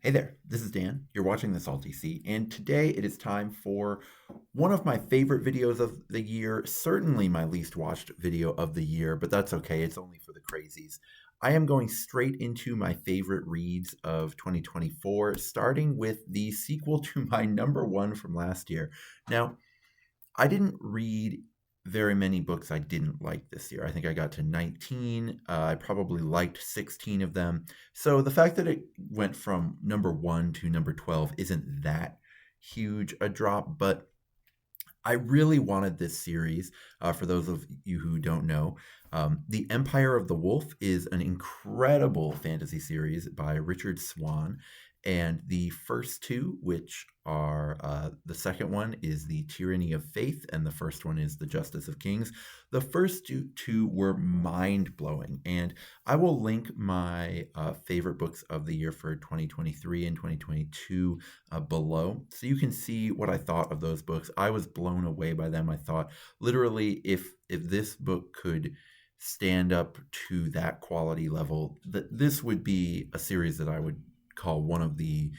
Hey there, this is Dan. You're watching The Salty Sea, and today it is time for one of my favorite videos of the year, certainly my least watched video of the year, but that's okay, it's only for the crazies. I am going straight into my favorite reads of 2024, starting with the sequel to my number one from last year. Now, I didn't read very many books I didn't like this year. I think I got to 19. I probably liked 16 of them. So the fact that it went from number one to number 12 isn't that huge a drop, but I really wanted this series. For those of you who don't know, The Empire of the Wolf is an incredible fantasy series by Richard Swan. And the first two, which are the second one is The Tyranny of Faith, and the first one is The Justice of Kings. The first two were mind blowing. And I will link my favorite books of the year for 2023 and 2022 below, so you can see what I thought of those books. I was blown away by them. I thought literally, if this book could stand up to that quality level, that this would be a series that I would call one of the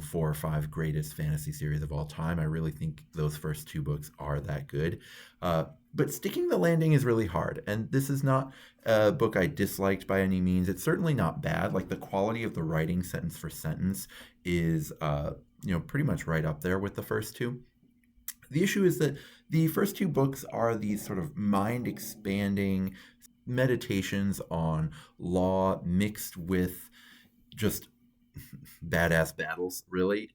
four or five greatest fantasy series of all time. I really think those first two books are that good. But sticking the landing is really hard, and this is not a book I disliked by any means. It's certainly not bad. Like, the quality of the writing, sentence for sentence, is pretty much right up there with the first two. The issue is that the first two books are these sort of mind expanding meditations on law mixed with just badass battles, really.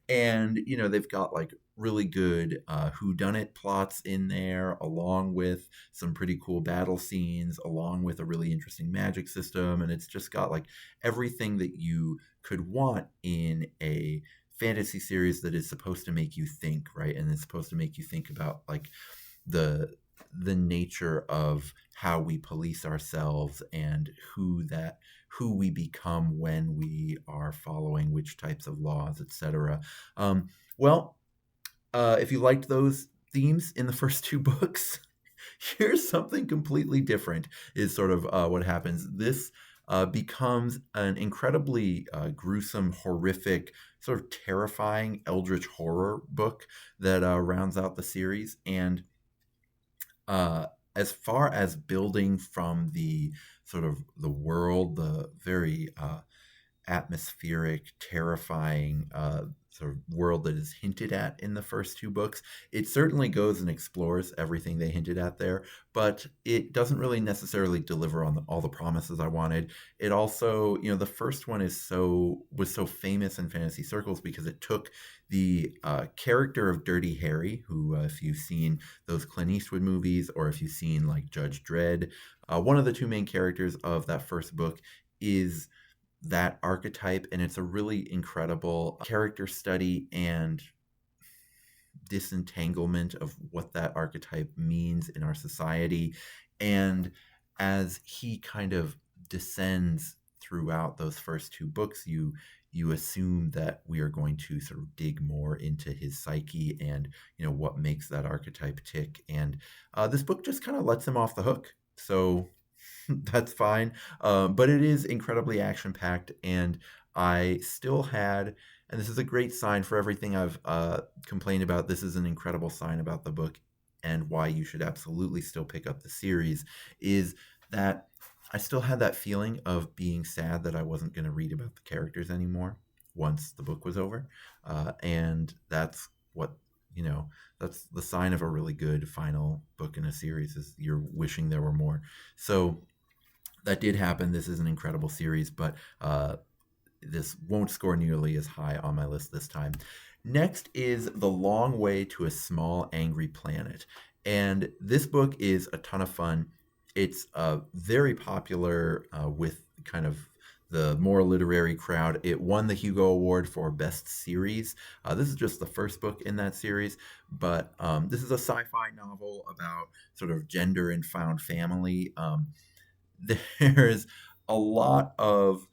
And they've got like really good whodunit plots in there, along with some pretty cool battle scenes, along with a really interesting magic system, and it's just got like everything that you could want in a fantasy series that is supposed to make you think, right? And it's supposed to make you think about like the the nature of how we police ourselves and who we become when we are following which types of laws, etc. Well, if you liked those themes in the first two books, here's something completely different. Is sort of what happens. This becomes an incredibly gruesome, horrific, sort of terrifying eldritch horror book that rounds out the series. And uh, as far as building from the sort of the world, the very atmospheric, terrifying sort of world that is hinted at in the first two books. It certainly goes and explores everything they hinted at there, but it doesn't really necessarily deliver on all the promises I wanted. It also, the first one was so famous in fantasy circles because it took the character of Dirty Harry, who, if you've seen those Clint Eastwood movies or if you've seen like Judge Dredd, one of the two main characters of that first book is that archetype, and it's a really incredible character study and disentanglement of what that archetype means in our society. And as he kind of descends throughout those first two books, you assume that we are going to sort of dig more into his psyche and what makes that archetype tick. And this book just kind of lets him off the hook. So that's fine. But it is incredibly action packed, and I still had, and this is a great sign for everything I've complained about. This is an incredible sign about the book and why you should absolutely still pick up the series, is that I still had that feeling of being sad that I wasn't going to read about the characters anymore once the book was over. And that's what, you know, that's the sign of a really good final book in a series, is you're wishing there were more. So that did happen. This is an incredible series, but this won't score nearly as high on my list this time. Next is The Long Way to a Small Angry Planet. And this book is a ton of fun. It's very popular with kind of the more literary crowd. It won the Hugo Award for Best Series. This is just the first book in that series, but this is a sci fi novel about sort of gender and found family. There's a lot of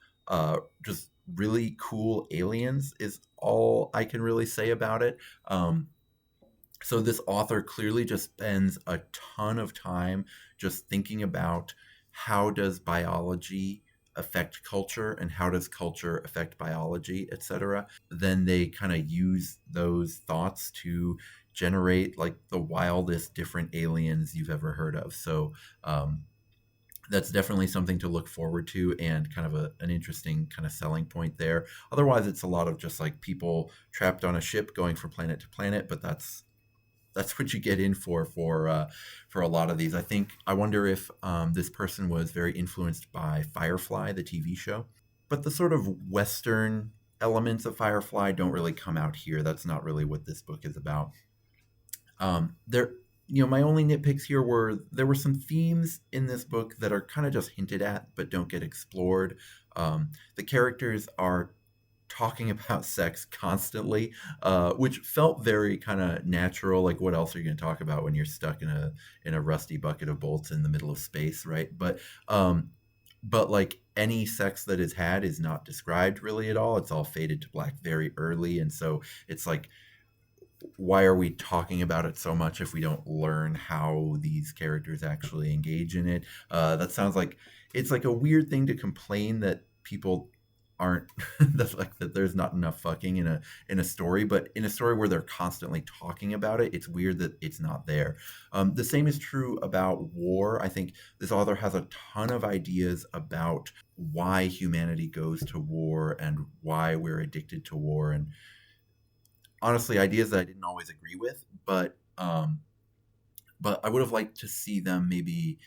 just really cool aliens, is all I can really say about it. So this author clearly just spends a ton of time just thinking about how does biology affect culture and how does culture affect biology, etc. Then they kind of use those thoughts to generate like the wildest different aliens you've ever heard of. So that's definitely something to look forward to and kind of an interesting kind of selling point there. Otherwise, it's a lot of just like people trapped on a ship going from planet to planet, but that's what you get in for a lot of these. I wonder if this person was very influenced by Firefly, the TV show, but the sort of Western elements of Firefly don't really come out here. That's not really what this book is about. There, my only nitpicks here were there were some themes in this book that are kind of just hinted at but don't get explored. The characters are talking about sex constantly, which felt very kind of natural. Like, what else are you going to talk about when you're stuck in a rusty bucket of bolts in the middle of space, right? But like any sex that is had is not described really at all. It's all faded to black very early, and so it's like, why are we talking about it so much if we don't learn how these characters actually engage in it? That sounds like it's like a weird thing to complain that people aren't that's like that there's not enough fucking in a story, but in a story where they're constantly talking about it, it's weird that it's not there. The same is true about war. I think this author has a ton of ideas about why humanity goes to war and why we're addicted to war, and honestly, ideas that I didn't always agree with, but I would have liked to see them maybe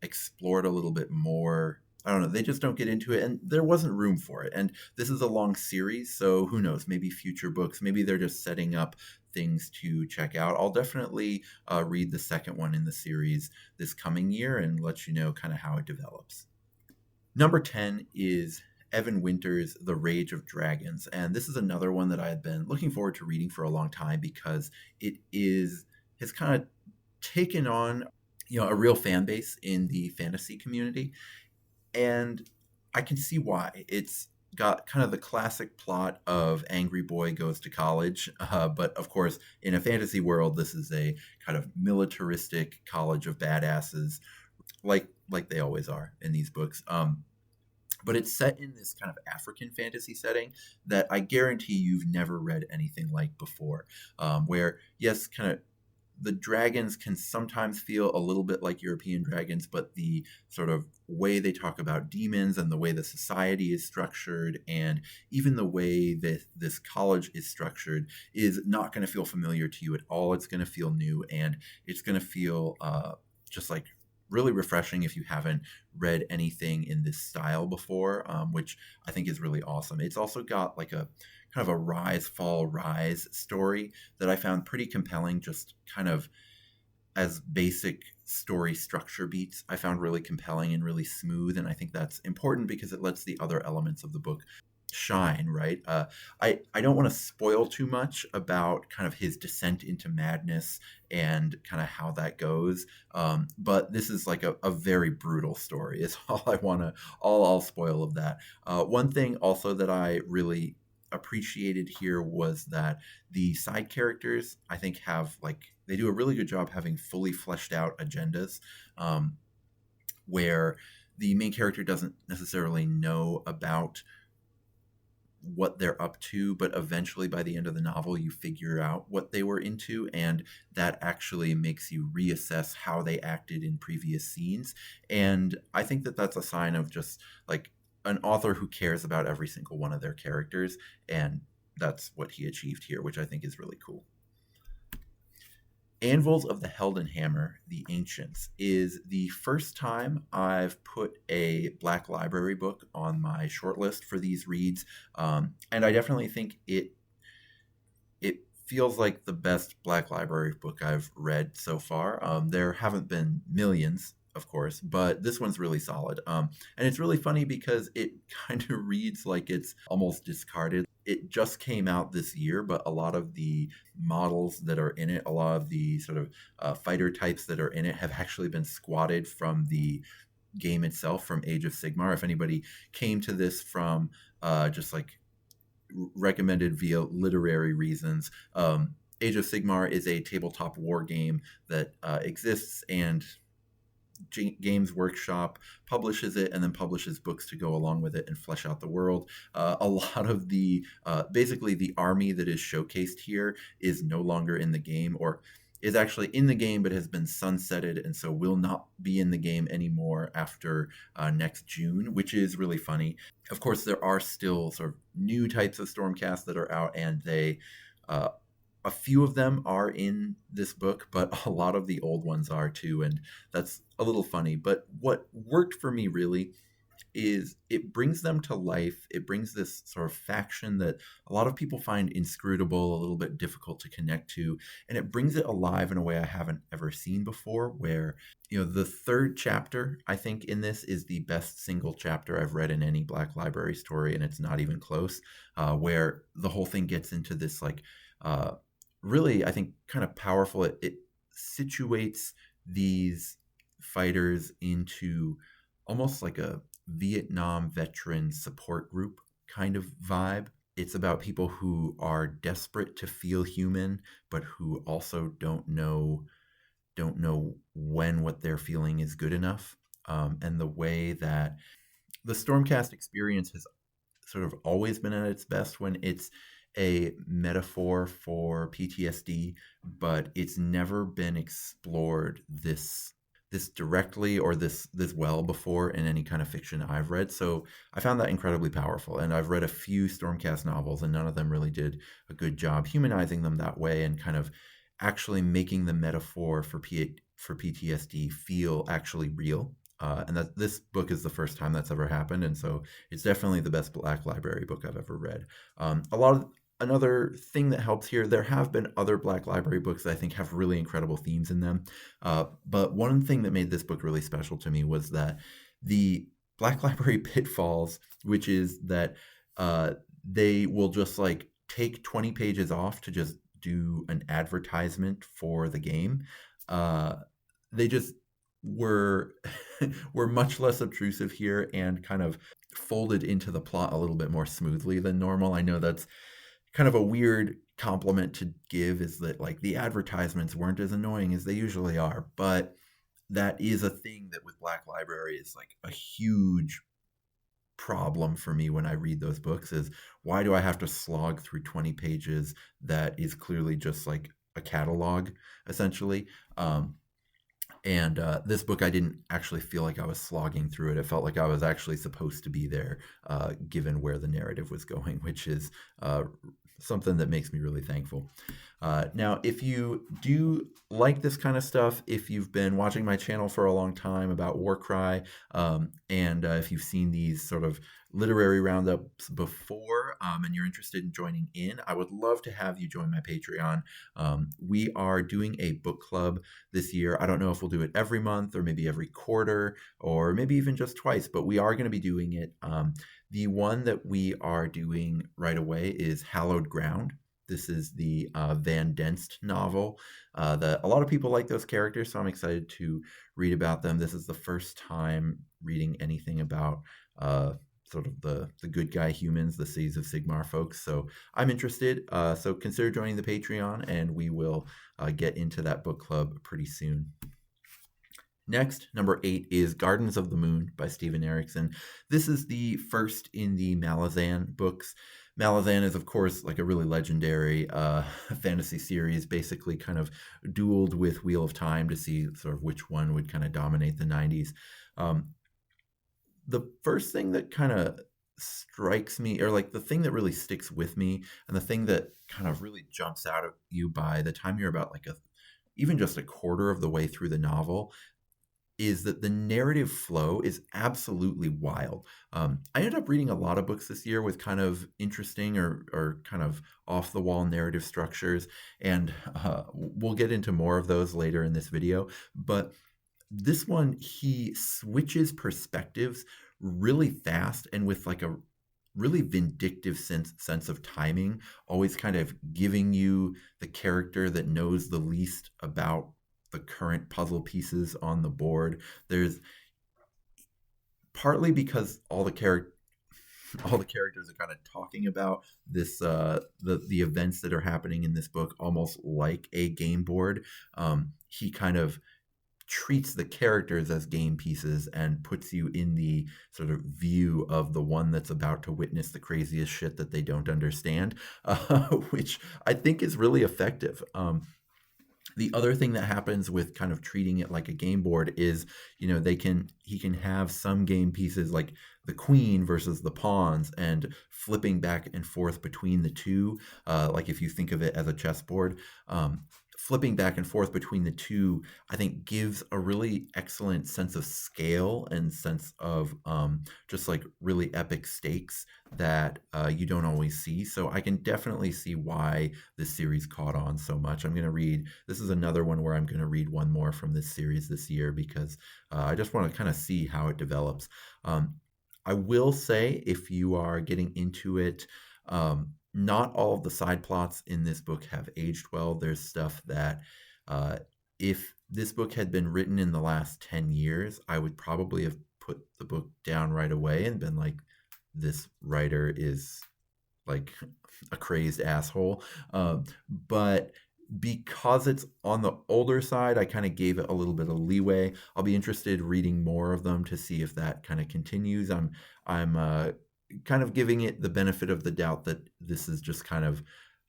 explored a little bit more. I don't know. They just don't get into it, and there wasn't room for it. And this is a long series, so who knows? Maybe future books. Maybe they're just setting up things to check out. I'll definitely read the second one in the series this coming year and let you know kind of how it develops. Number 10 is Evan Winter's The Rage of Dragons. And this is another one that I had been looking forward to reading for a long time because has kind of taken on, a real fan base in the fantasy community. And I can see why. It's got kind of the classic plot of angry boy goes to college. But of course, in a fantasy world, this is a kind of militaristic college of badasses, like they always are in these books. But it's set in this kind of African fantasy setting that I guarantee you've never read anything like before. Where, yes, kind of the dragons can sometimes feel a little bit like European dragons, but the sort of way they talk about demons and the way the society is structured and even the way that this college is structured is not going to feel familiar to you at all. It's going to feel new, and it's going to feel just like really refreshing if you haven't read anything in this style before, which I think is really awesome. It's also got like a kind of a rise, fall, rise story that I found pretty compelling, just kind of as basic story structure beats. I found really compelling and really smooth, and I think that's important because it lets the other elements of the book shine, right? I don't want to spoil too much about kind of his descent into madness and kind of how that goes. But this is like a very brutal story is all I'll spoil of that. One thing also that I really appreciated here was that the side characters, I think, they do a really good job having fully fleshed out agendas, where the main character doesn't necessarily know about what they're up to, but eventually by the end of the novel you figure out what they were into, and that actually makes you reassess how they acted in previous scenes. And I think that that's a sign of just like an author who cares about every single one of their characters, and that's what he achieved here, which I think is really cool. Anvils of the Helden Hammer, The Ancients, is the first time I've put a Black Library book on my shortlist for these reads, and I definitely think it feels like the best Black Library book I've read so far. There haven't been millions, of course, but this one's really solid. And it's really funny because it kind of reads like it's almost discarded. It just came out this year, but a lot of the models that are in it, a lot of the sort of fighter types that are in it have actually been squatted from the game itself, from Age of Sigmar. If anybody came to this from just like recommended via literary reasons, Age of Sigmar is a tabletop war game that exists, and Games Workshop publishes it and then publishes books to go along with it and flesh out the world. A lot of the basically the army that is showcased here is no longer in the game, or is actually in the game but has been sunsetted, and so will not be in the game anymore after next June, which is really funny. Of course, there are still sort of new types of Stormcast that are out, and they uh, a few of them are in this book, but a lot of the old ones are too, and that's a little funny. But what worked for me really is it brings them to life. It brings this sort of faction that a lot of people find inscrutable, a little bit difficult to connect to, and it brings it alive in a way I haven't ever seen before, where, the third chapter, I think, in this is the best single chapter I've read in any Black Library story, and it's not even close, where the whole thing gets into this, like, really, I think, kind of powerful. It situates these fighters into almost like a Vietnam veteran support group kind of vibe. It's about people who are desperate to feel human, but who also don't know when what they're feeling is good enough. And the way that the Stormcast experience has sort of always been at its best when it's a metaphor for PTSD, but it's never been explored this directly or this well before in any kind of fiction I've read. So I found that incredibly powerful. And I've read a few Stormcast novels, and none of them really did a good job humanizing them that way and kind of actually making the metaphor for PTSD feel actually real. And that this book is the first time that's ever happened, and so it's definitely the best Black Library book I've ever read. Another thing that helps here, there have been other Black Library books that I think have really incredible themes in them, but one thing that made this book really special to me was that the Black Library pitfalls, which is that they will just like take 20 pages off to just do an advertisement for the game. They just were were much less obtrusive here and kind of folded into the plot a little bit more smoothly than normal. I know that's kind of a weird compliment to give, is that like the advertisements weren't as annoying as they usually are, but that is a thing that with Black Library is like a huge problem for me when I read those books, is why do I have to slog through 20 pages that is clearly just like a catalog essentially. And this book, I didn't actually feel like I was slogging through it. It felt like I was actually supposed to be there, given where the narrative was going, which is something that makes me really thankful. Now, if you do like this kind of stuff, if you've been watching my channel for a long time about warcry, and if you've seen these sort of literary roundups before, and you're interested in joining in, I would love to have you join my Patreon. We are doing a book club this year. I don't know if we'll do it every month or maybe every quarter or maybe even just twice, but we are going to be doing it. The one that we are doing right away is Hallowed Ground. This is the Van Denst novel. That a lot of people like those characters, so I'm excited to read about them. This is the first time reading anything about sort of the good guy humans, the Seas of Sigmar folks. So I'm interested. So consider joining the Patreon, and we will get into that book club pretty soon. Next, number 8 is Gardens of the Moon by Steven Erikson. This is the first in the Malazan books. Malazan is, of course, like a really legendary fantasy series, basically kind of dueled with Wheel of Time to see sort of which one would kind of dominate the 90s. The first thing that kind of strikes me, or like the thing that really sticks with me, and the thing that kind of really jumps out at you by the time you're about like even just a quarter of the way through the novel, is that the narrative flow is absolutely wild. I ended up reading a lot of books this year with kind of interesting or kind of off the wall narrative structures, and we'll get into more of those later in this video. But this one, he switches perspectives really fast and with like a really vindictive sense of timing, always kind of giving you the character that knows the least about the current puzzle pieces on the board. There's partly because all the characters are kind of talking about this the events that are happening in this book almost like a game board. He kind of treats the characters as game pieces and puts you in the sort of view of the one that's about to witness the craziest shit that they don't understand, which I think is really effective. The other thing that happens with kind of treating it like a game board is, he can have some game pieces like the queen versus the pawns and flipping back and forth between the two. Like if you think of it as a chessboard, flipping back and forth between the two, I think gives a really excellent sense of scale and sense of just like really epic stakes that you don't always see. So I can definitely see why this series caught on so much. This is another one where I'm going to read one more from this series this year because I just want to kind of see how it develops. I will say, if you are getting into it, not all of the side plots in this book have aged well. There's stuff that, if this book had been written in the last 10 years, I would probably have put the book down right away and been like, this writer is like a crazed asshole. But because it's on the older side, I kind of gave it a little bit of leeway. I'll be interested reading more of them to see if that kind of continues. I'm kind of giving it the benefit of the doubt that this is just kind of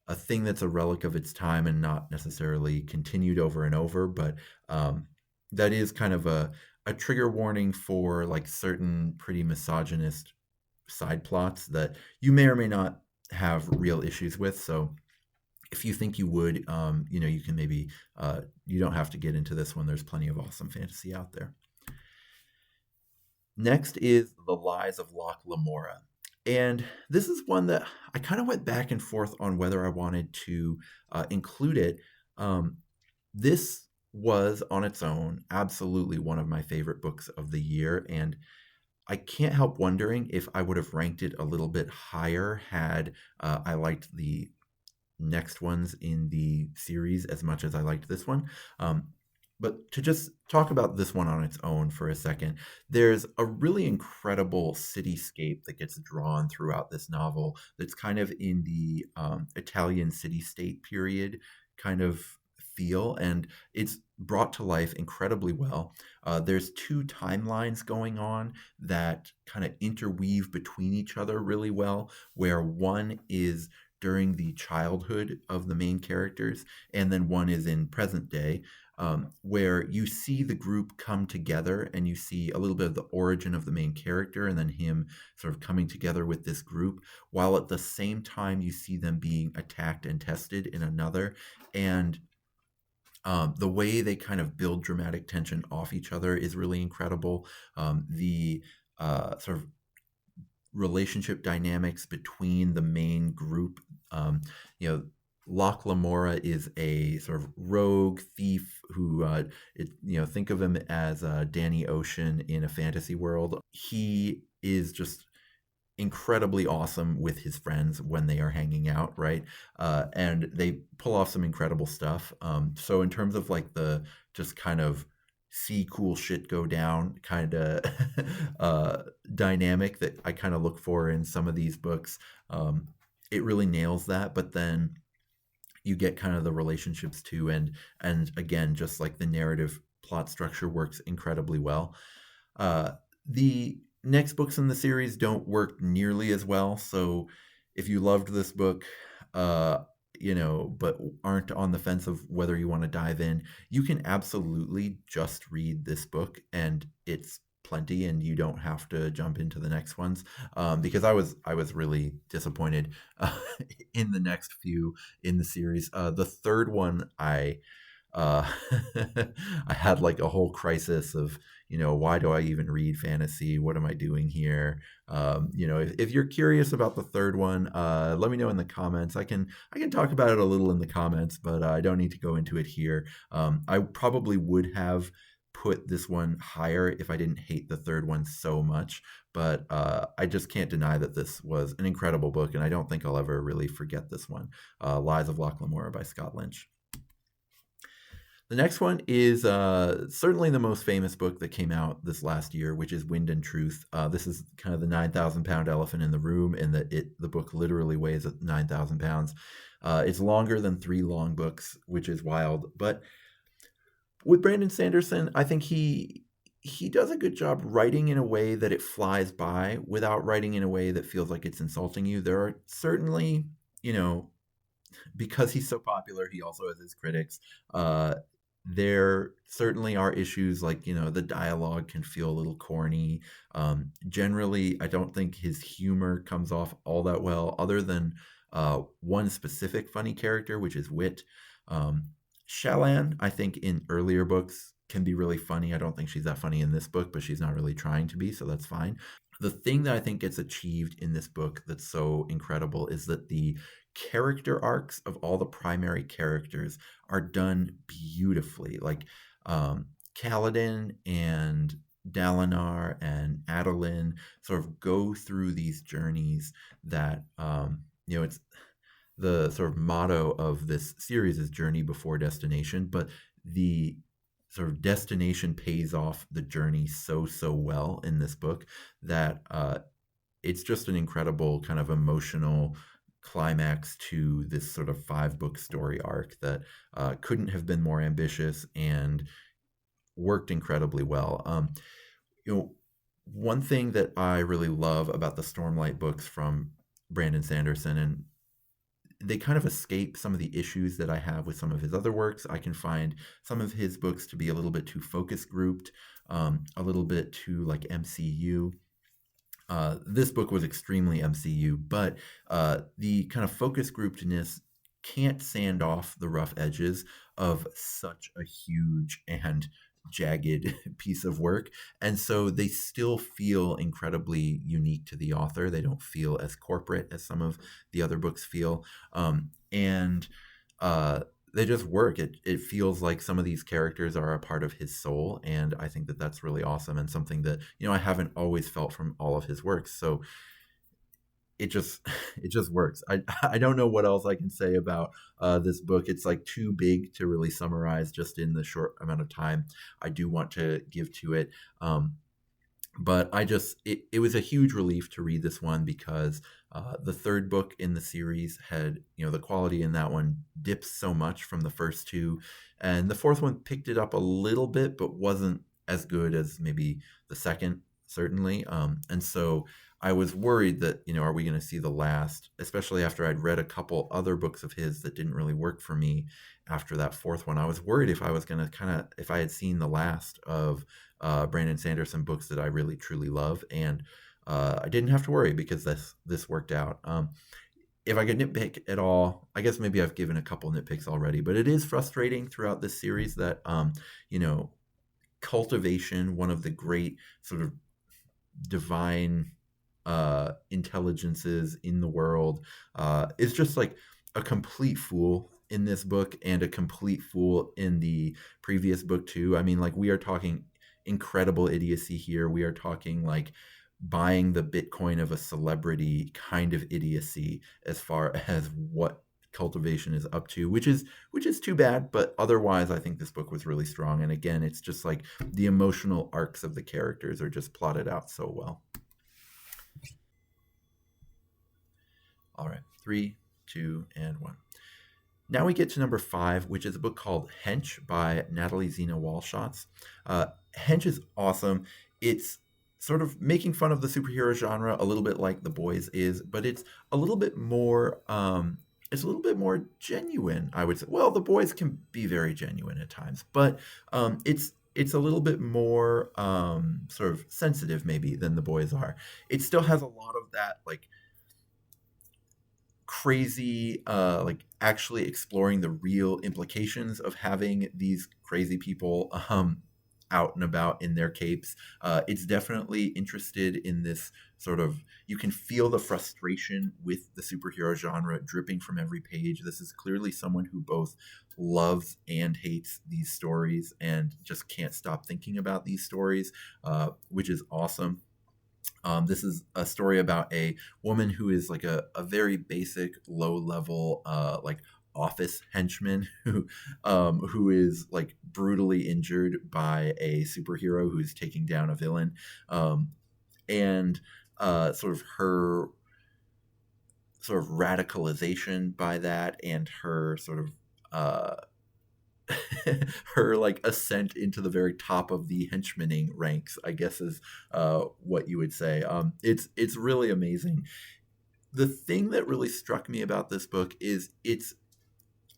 a thing that's a relic of its time and not necessarily continued over and over. But that is kind of a trigger warning for like certain pretty misogynist side plots that you may or may not have real issues with. So if you think you would, you can maybe, you don't have to get into this one. There's plenty of awesome fantasy out there. Next is The Lies of Locke Lamora. And this is one that I kind of went back and forth on whether I wanted to include it. This was on its own absolutely one of my favorite books of the year. And I can't help wondering if I would have ranked it a little bit higher had I liked the next ones in the series as much as I liked this one. But to just talk about this one on its own for a second, there's a really incredible cityscape that gets drawn throughout this novel that's kind of in the Italian city-state period kind of feel, and it's brought to life incredibly well. There's two timelines going on that kind of interweave between each other really well, where one is during the childhood of the main characters, and then one is in present day, where you see the group come together and you see a little bit of the origin of the main character and then him sort of coming together with this group, while at the same time you see them being attacked and tested in another. And the way they kind of build dramatic tension off each other is really incredible. The sort of relationship dynamics between the main group, Locke Lamora is a sort of rogue thief who, think of him as Danny Ocean in a fantasy world. He is just incredibly awesome with his friends when they are hanging out, right? And they pull off some incredible stuff. So in terms of like the just kind of see cool shit go down kind of dynamic that I kind of look for in some of these books, it really nails that. But then you get kind of the relationships too, and again, just like the narrative plot structure works incredibly well. The next books in the series don't work nearly as well. So if you loved this book, but aren't on the fence of whether you want to dive in, you can absolutely just read this book and it's plenty, and you don't have to jump into the next ones, because I was really disappointed in the next few in the series. The third one, I I had like a whole crisis of, why do I even read fantasy? What am I doing here? If you're curious about the third one, let me know in the comments. I can talk about it a little in the comments, but I don't need to go into it here. I probably would have put this one higher if I didn't hate the third one so much, but I just can't deny that this was an incredible book, and I don't think I'll ever really forget this one. Lies of Locke Lamora by Scott Lynch. The next one is certainly the most famous book that came out this last year, which is Wind and Truth. This is kind of the 9,000-pound elephant in the room, in that the book literally weighs 9,000 pounds. It's longer than 3 long books, which is wild. But With Brandon Sanderson, I think he does a good job writing in a way that it flies by without writing in a way that feels like it's insulting you. There are certainly, you know, because he's so popular, he also has his critics. Uh, there certainly are issues like, the dialogue can feel a little corny. Generally, I don't think his humor comes off all that well, other than one specific funny character, which is Wit. Um, Shallan, I think in earlier books can be really funny. I don't think she's that funny in this book, but she's not really trying to be, so that's fine. The thing that I think gets achieved in this book that's so incredible is that the character arcs of all the primary characters are done beautifully. Like Kaladin and Dalinar and Adolin sort of go through these journeys that, it's the sort of motto of this series is journey before destination, but the sort of destination pays off the journey so well in this book that it's just an incredible kind of emotional climax to this sort of 5-book story arc that couldn't have been more ambitious and worked incredibly well. You know, one thing that I really love about the Stormlight books from Brandon Sanderson, and they kind of escape some of the issues that I have with some of his other works. I can find some of his books to be a little bit too focus grouped, a little bit too like MCU. This book was extremely MCU, but the kind of focus groupedness can't sand off the rough edges of such a huge and jagged piece of work. And so they still feel incredibly unique to the author. They don't feel as corporate as some of the other books feel. And they just work. It feels like some of these characters are a part of his soul, and I think that that's really awesome and something that I haven't always felt from all of his works. So it just it just works. I don't know what else I can say about this book. It's like too big to really summarize just in the short amount of time I do want to give to it. But it was a huge relief to read this one because the third book in the series had, the quality in that one dips so much from the first two, and the fourth one picked it up a little bit but wasn't as good as maybe the second, certainly. And so I was worried that, are we going to see the last, especially after I'd read a couple other books of his that didn't really work for me after that fourth one. I was worried if I was going to if I had seen the last of Brandon Sanderson books that I really truly love, and I didn't have to worry because this worked out. If I could nitpick at all, I guess maybe I've given a couple nitpicks already, but it is frustrating throughout this series that cultivation, one of the great sort of divine intelligences in the world, is just like a complete fool in this book and a complete fool in the previous book too. I mean, like, we are talking incredible idiocy here. We are talking like buying the Bitcoin of a celebrity kind of idiocy as far as what cultivation is up to, which is too bad. But otherwise, I think this book was really strong. And again, it's just like the emotional arcs of the characters are just plotted out so well. All right, 3, 2, and 1. Now we get to number 5, which is a book called Hench by Natalie Zena Walschautz. Hench is awesome. It's sort of making fun of the superhero genre a little bit like The Boys is, but it's a little bit more genuine, I would say. Well, The Boys can be very genuine at times, but it's a little bit more sort of sensitive maybe than The Boys are. It still has a lot of that like crazy, like actually exploring the real implications of having these crazy people out and about in their capes. It's definitely interested in this sort of, you can feel the frustration with the superhero genre dripping from every page. This is clearly someone who both loves and hates these stories and just can't stop thinking about these stories, which is awesome. This is a story about a woman who is like a very basic, low level, like office henchman who is like brutally injured by a superhero who's taking down a villain, and sort of her sort of radicalization by that, and her sort of her like ascent into the very top of the henchmaning ranks, I guess is what you would say. It's really amazing. The thing that really struck me about this book is it's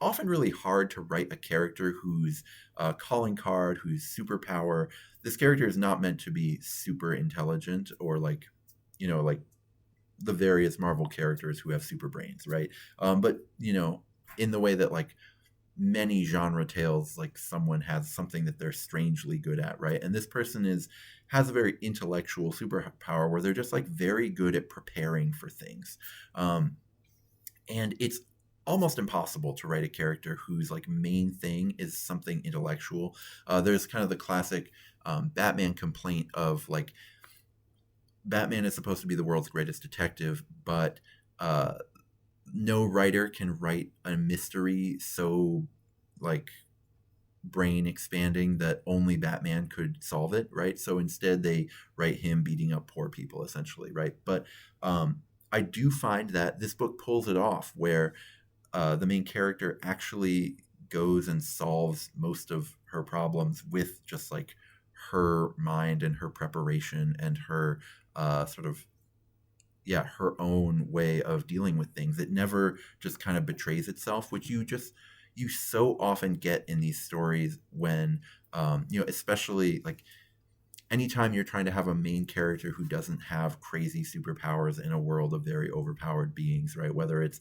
often really hard to write a character whose calling card, whose superpower. This character is not meant to be super intelligent or like, like the various Marvel characters who have super brains, right? But in the way that like many genre tales, like someone has something that they're strangely good at, right? And this person has a very intellectual superpower where they're just like very good at preparing for things. And it's almost impossible to write a character whose like main thing is something intellectual. There's kind of the classic Batman complaint of like Batman is supposed to be the world's greatest detective, but uh, no writer can write a mystery so like brain expanding that only Batman could solve it, right? So instead they write him beating up poor people essentially, right? But I do find that this book pulls it off where the main character actually goes and solves most of her problems with just like her mind and her preparation and her sort of her own way of dealing with things. It never just kind of betrays itself, which you so often get in these stories when especially like anytime you're trying to have a main character who doesn't have crazy superpowers in a world of very overpowered beings, right? Whether it's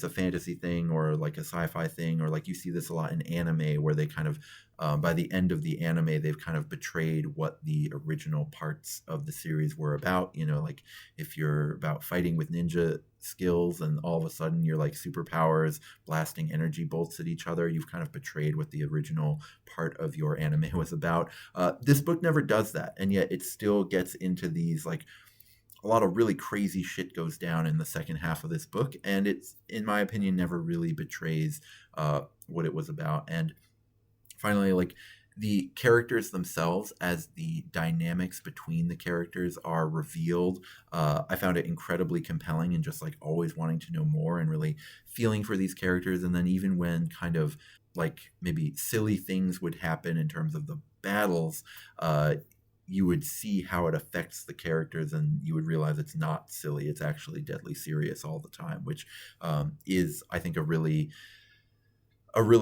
a fantasy thing or like a sci-fi thing, or like you see this a lot in anime where they kind of by the end of the anime they've kind of betrayed what the original parts of the series were about. Like if you're about fighting with ninja skills and all of a sudden you're like superpowers blasting energy bolts at each other, you've kind of betrayed what the original part of your anime was about. This book never does that, and yet it still gets into these like a lot of really crazy shit goes down in the second half of this book, and it's, in my opinion, never really betrays what it was about. And finally, like the characters themselves, as the dynamics between the characters are revealed, I found it incredibly compelling and just like always wanting to know more and really feeling for these characters. And then even when kind of like maybe silly things would happen in terms of the battles, you would see how it affects the characters and you would realize it's not silly, it's actually deadly serious all the time, which is, I think, a really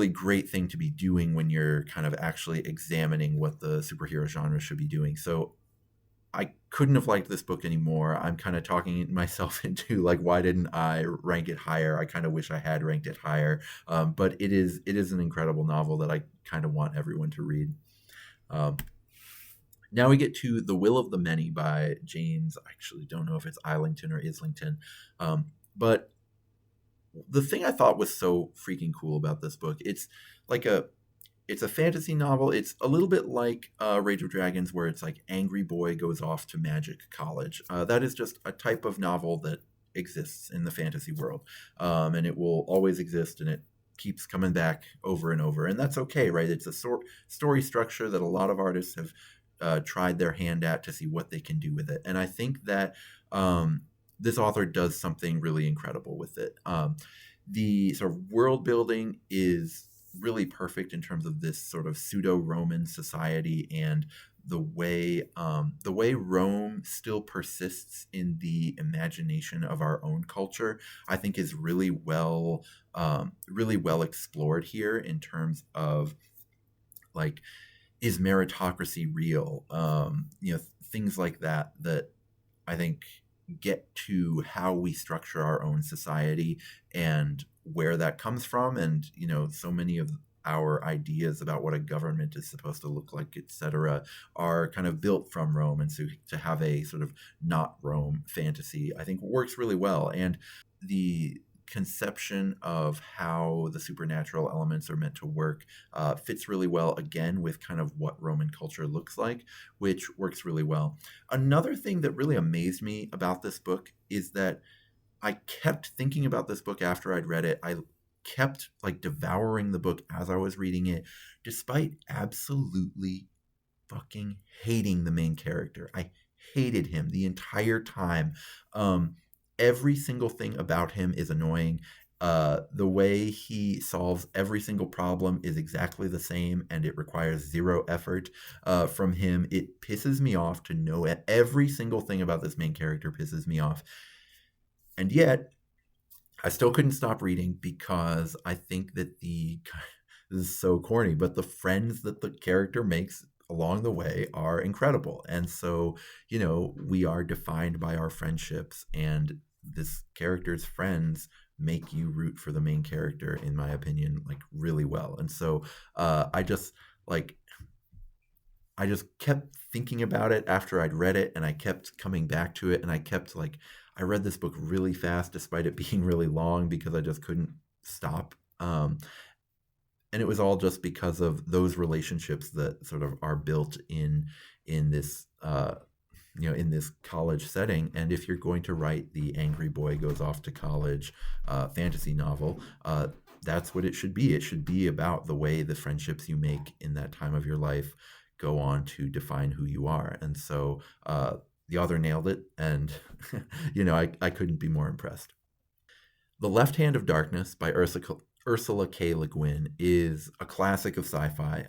great thing to be doing when you're kind of actually examining what the superhero genre should be doing. So I couldn't have liked this book anymore. I'm kind of talking myself into like, why didn't I rank it higher? I kind of wish I had ranked it higher. But it is an incredible novel that I kind of want everyone to read. Um, Now we get to The Will of the Many by James. I actually don't know if it's Islington or Islington. But the thing I thought was so freaking cool about this book, like it's a fantasy novel. It's a little bit like Rage of Dragons, where it's like angry boy goes off to magic college. That is just a type of novel that exists in the fantasy world, and it will always exist, and it keeps coming back over and over, and that's okay, right? It's a story structure that a lot of artists have tried their hand at to see what they can do with it, and I think that this author does something really incredible with it. The sort of world building is really perfect in terms of this sort of pseudo-Roman society, and the way Rome still persists in the imagination of our own culture, I think is really well explored here in terms of like, is meritocracy real? Things like that I think get to how we structure our own society and where that comes from. And, so many of our ideas about what a government is supposed to look like, etc., are kind of built from Rome. And so to have a sort of not Rome fantasy, I think works really well. And the conception of how the supernatural elements are meant to work fits really well, again, with kind of what Roman culture looks like, which works really well. Another thing that really amazed me about this book is that I kept thinking about this book after I'd read it. I kept like devouring the book as I was reading it, despite absolutely fucking hating the main character. I hated him the entire time. Every single thing about him is annoying. The way he solves every single problem is exactly the same, and it requires zero effort from him. It pisses me off to know it. Every single thing about this main character pisses me off. And yet, I still couldn't stop reading because I think that this is so corny, but the friends that the character makes along the way are incredible. And so, we are defined by our friendships, and this character's friends make you root for the main character, in my opinion, like really well. And so, like, I just kept thinking about it after I'd read it, and I kept coming back to it, and I read this book really fast despite it being really long because I just couldn't stop. And it was all just because of those relationships that sort of are built in this in this college setting. And if you're going to write the angry boy goes off to college fantasy novel, that's what it should be. It should be about the way the friendships you make in that time of your life go on to define who you are. And so the author nailed it, and I couldn't be more impressed. The Left Hand of Darkness by Ursula K. Le Guin is a classic of sci-fi.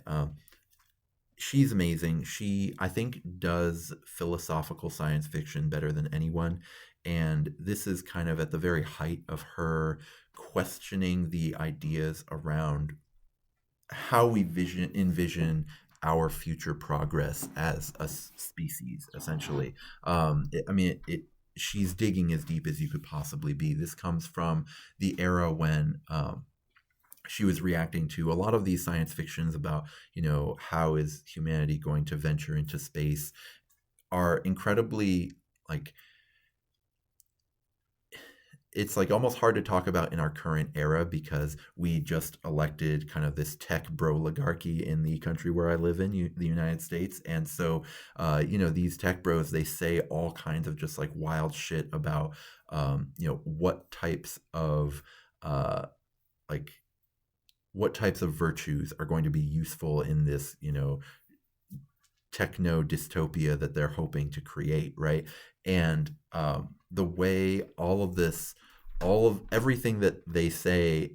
She's amazing. She, I think, does philosophical science fiction better than anyone. And this is kind of at the very height of her questioning the ideas around how we envision our future progress as a species, essentially. She's digging as deep as you could possibly be. This comes from the era when she was reacting to a lot of these science fictions about, how is humanity going to venture into space, are incredibly like, it's like almost hard to talk about in our current era because we just elected kind of this tech bro oligarchy in the country where I live in, the United States. And so, these tech bros, they say all kinds of just like wild shit about, what types of, like, what types of virtues are going to be useful in this, techno dystopia that they're hoping to create, right? And the way all of everything that they say,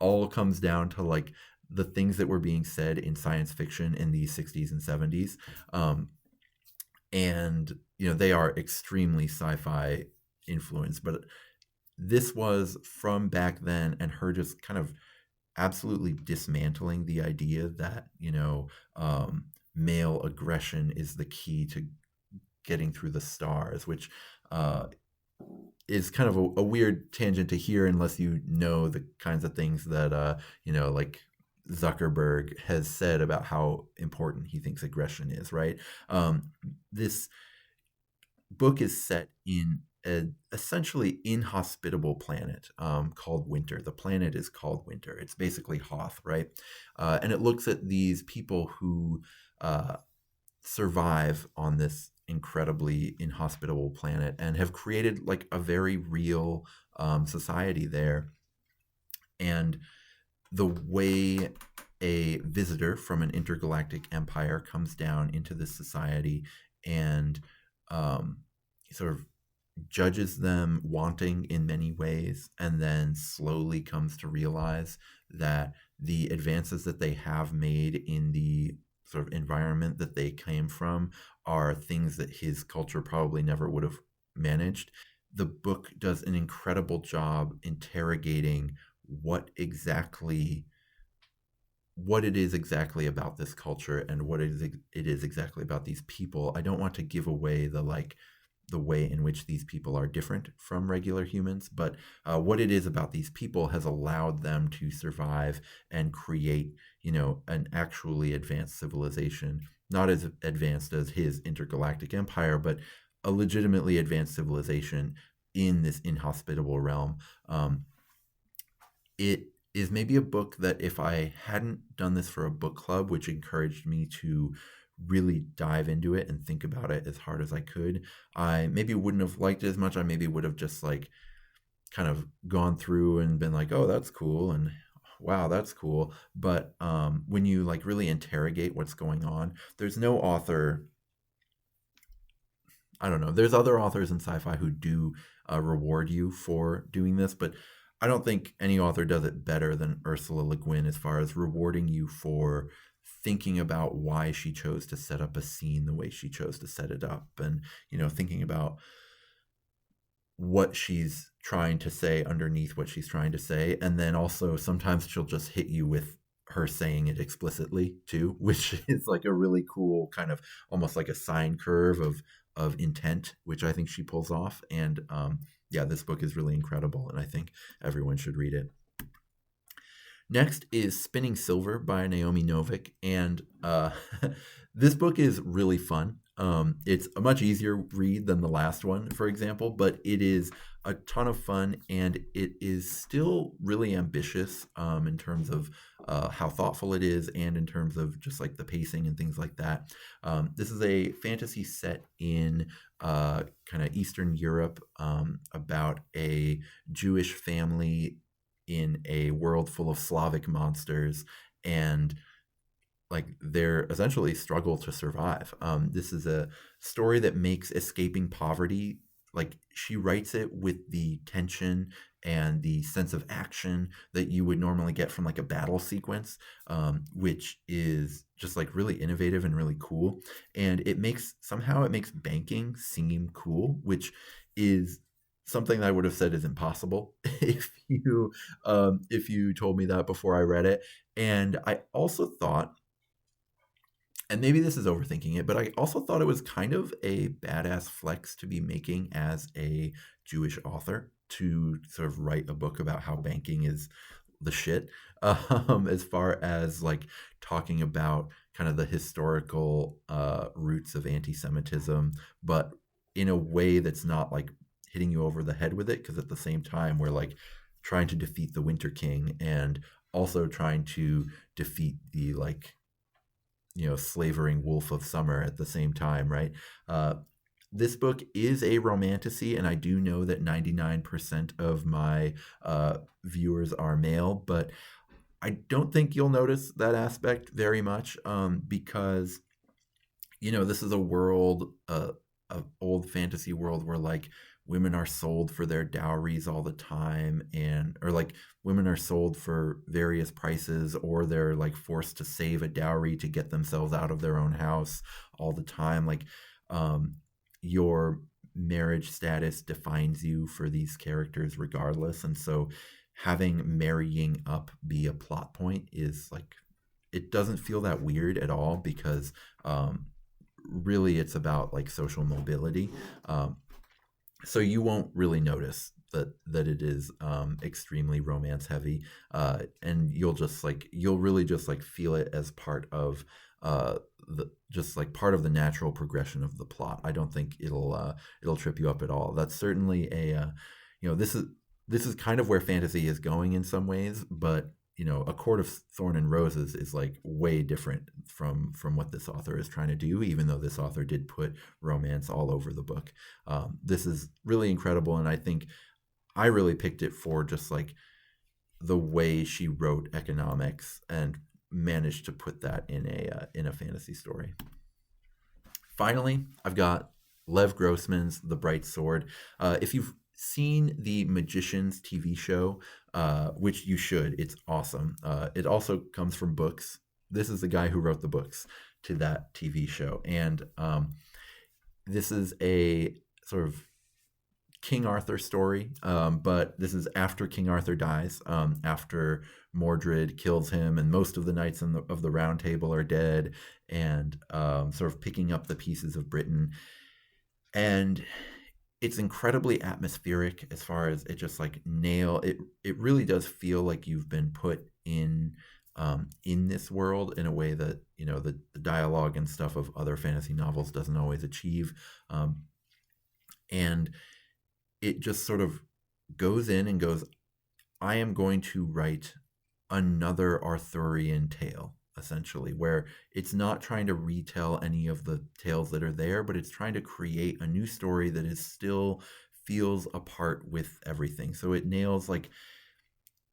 all comes down to like the things that were being said in science fiction in the 60s and 70s. And, they are extremely sci-fi influenced, but this was from back then, and her just kind of absolutely dismantling the idea that male aggression is the key to getting through the stars, which is kind of a weird tangent to hear unless you know the kinds of things that like Zuckerberg has said about how important he thinks aggression is, right? This book is set in an essentially inhospitable planet called Winter. The planet is called Winter. It's basically Hoth, right? And it looks at these people who survive on this incredibly inhospitable planet and have created like a very real society there. And the way a visitor from an intergalactic empire comes down into this society and sort of judges them wanting in many ways, and then slowly comes to realize that the advances that they have made in the sort of environment that they came from are things that his culture probably never would have managed. The book does an incredible job interrogating what it is exactly about this culture and what it is exactly about these people. I don't want to give away the way in which these people are different from regular humans, but what it is about these people has allowed them to survive and create, an actually advanced civilization, not as advanced as his intergalactic empire, but a legitimately advanced civilization in this inhospitable realm. It is maybe a book that if I hadn't done this for a book club, which encouraged me to really dive into it and think about it as hard as I could, I maybe wouldn't have liked it as much. I maybe would have just like kind of gone through and been like, oh, that's cool, and wow, that's cool. But when you like really interrogate what's going on, there's no author. I don't know. There's other authors in sci-fi who do reward you for doing this, but I don't think any author does it better than Ursula Le Guin as far as rewarding you for thinking about why she chose to set up a scene the way she chose to set it up, and thinking about what she's trying to say underneath what she's trying to say. And then also sometimes she'll just hit you with her saying it explicitly too, which is like a really cool kind of almost like a sine curve of intent, which I think she pulls off. And yeah, this book is really incredible, and I think everyone should read it. Next is Spinning Silver by Naomi Novik, and this book is really fun. It's a much easier read than the last one, for example, but it is a ton of fun, and it is still really ambitious in terms of how thoughtful it is, and in terms of just like the pacing and things like that. This is a fantasy set in kind of Eastern Europe about a Jewish family in a world full of Slavic monsters, and like their essentially struggle to survive. This is a story that makes escaping poverty, like she writes it with the tension and the sense of action that you would normally get from like a battle sequence, which is just like really innovative and really cool. And it makes banking seem cool, which is something that I would have said is impossible if you told me that before I read it. And I also thought, and maybe this is overthinking it, but I also thought it was kind of a badass flex to be making as a Jewish author, to sort of write a book about how banking is the shit, as far as like talking about kind of the historical roots of anti-Semitism, but in a way that's not like hitting you over the head with it, because at the same time we're like trying to defeat the Winter King and also trying to defeat the like slavering wolf of summer at the same time, right? This book is a romantasy, and I do know that 99% of my viewers are male, but I don't think you'll notice that aspect very much, because this is a world, a old fantasy world where like women are sold for their dowries all the time, and or like women are sold for various prices, or they're like forced to save a dowry to get themselves out of their own house all the time. Like your marriage status defines you for these characters regardless, and so having marrying up be a plot point is like, it doesn't feel that weird at all, because really it's about like social mobility. So you won't really notice that it is extremely romance heavy, and you'll really just like feel it as part of just like part of the natural progression of the plot. I don't think it'll trip you up at all. That's certainly this is kind of where fantasy is going in some ways, but A Court of Thorn and Roses is like way different from what this author is trying to do, even though this author did put romance all over the book. This is really incredible, and I think I really picked it for just like the way she wrote economics and managed to put that in a fantasy story. Finally, I've got Lev Grossman's The Bright Sword. If you've seen the Magicians TV show, which you should, it's awesome. It also comes from books. This is the guy who wrote the books to that TV show, and this is a sort of King Arthur story, but this is after King Arthur dies, after Mordred kills him, and most of the knights of the Round Table are dead, and sort of picking up the pieces of Britain. And it's incredibly atmospheric as far as it just like it really does feel like you've been put in this world in a way that the dialogue and stuff of other fantasy novels doesn't always achieve, and it just sort of goes in and goes, I am going to write another Arthurian tale, essentially, where it's not trying to retell any of the tales that are there, but it's trying to create a new story that is still feels apart with everything. So it nails like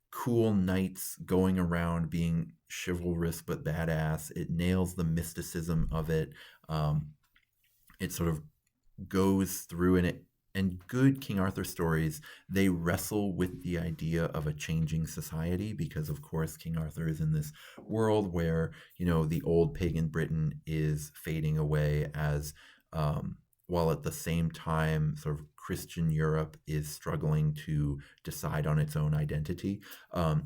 cool knights going around being chivalrous but badass. It nails the mysticism of it. It sort of goes through, and and good King Arthur stories, they wrestle with the idea of a changing society because, of course, King Arthur is in this world where, the old pagan Britain is fading away as, um, while at the same time, sort of Christian Europe is struggling to decide on its own identity.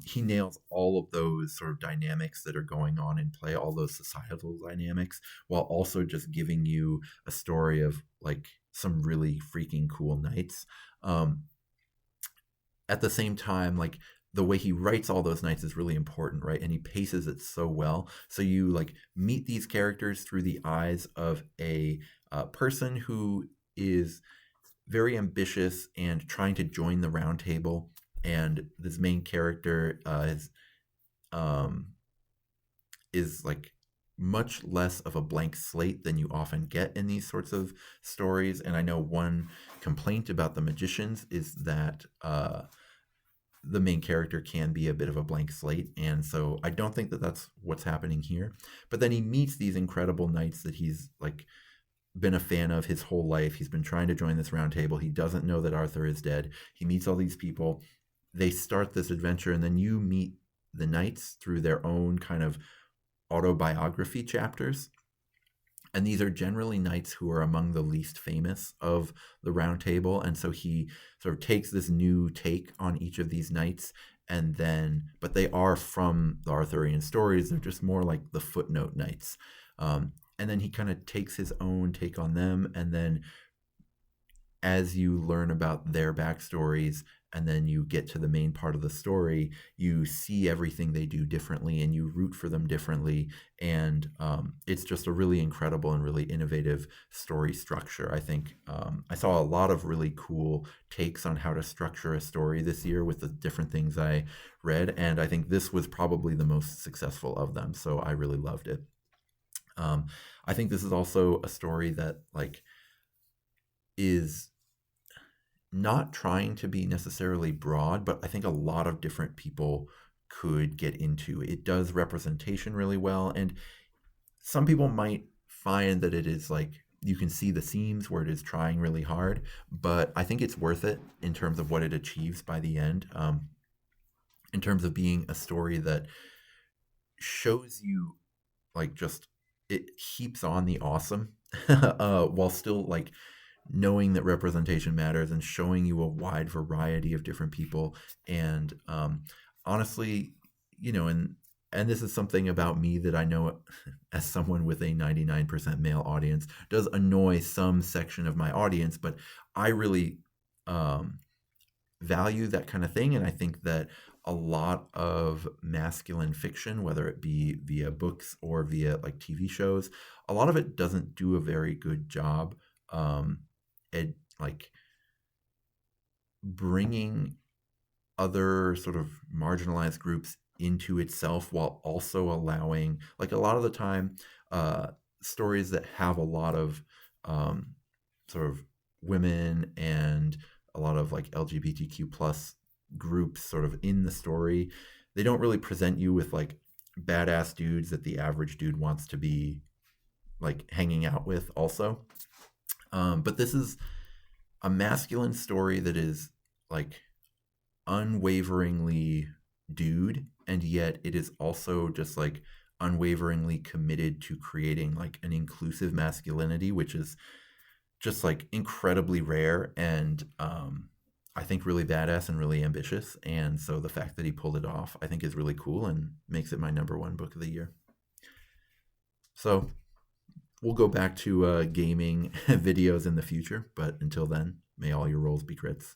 He nails all of those sort of dynamics that are going on in play, all those societal dynamics, while also just giving you a story of like some really freaking cool knights. Um, at the same time, like the way he writes all those knights is really important, right? And he paces it so well. So you like meet these characters through the eyes of a person who is very ambitious and trying to join the round table. And this main character um, is like much less of a blank slate than you often get in these sorts of stories. And I know one complaint about the magicians is that the main character can be a bit of a blank slate. And so I don't think that that's what's happening here. But then he meets these incredible knights that he's like been a fan of his whole life. He's been trying to join this round table. He doesn't know that Arthur is dead. He meets all these people. They start this adventure, and then you meet the knights through their own kind of autobiography chapters. And these are generally knights who are among the least famous of the round table. And so he sort of takes this new take on each of these knights, and then, but they are from the Arthurian stories. They're just more like the footnote knights. And then he kind of takes his own take on them. And then as you learn about their backstories and then you get to the main part of the story, you see everything they do differently and you root for them differently. And it's just a really incredible and really innovative story structure. I think I saw a lot of really cool takes on how to structure a story this year with the different things I read. And I think this was probably the most successful of them. So I really loved it. I think this is also a story that like is not trying to be necessarily broad, but I think a lot of different people could get into. It does representation really well, and some people might find that it is like you can see the seams where it is trying really hard, but I think it's worth it in terms of what it achieves by the end. In terms of being a story that shows you like just it heaps on the awesome while still like knowing that representation matters and showing you a wide variety of different people. And honestly, and this is something about me that I know as someone with a 99% male audience does annoy some section of my audience, but I really value that kind of thing. And I think that a lot of masculine fiction, whether it be via books or via like TV shows, a lot of it doesn't do a very good job like bringing other sort of marginalized groups into itself while also allowing like a lot of the time stories that have a lot of sort of women and a lot of like LGBTQ plus groups sort of in the story, they don't really present you with like badass dudes that the average dude wants to be like hanging out with also. But this is a masculine story that is like unwaveringly dude, and yet it is also just like unwaveringly committed to creating like an inclusive masculinity, which is just like incredibly rare and I think really badass and really ambitious. And so the fact that he pulled it off, I think is really cool and makes it my #1 book of the year. So we'll go back to gaming videos in the future, but until then, may all your rolls be crits.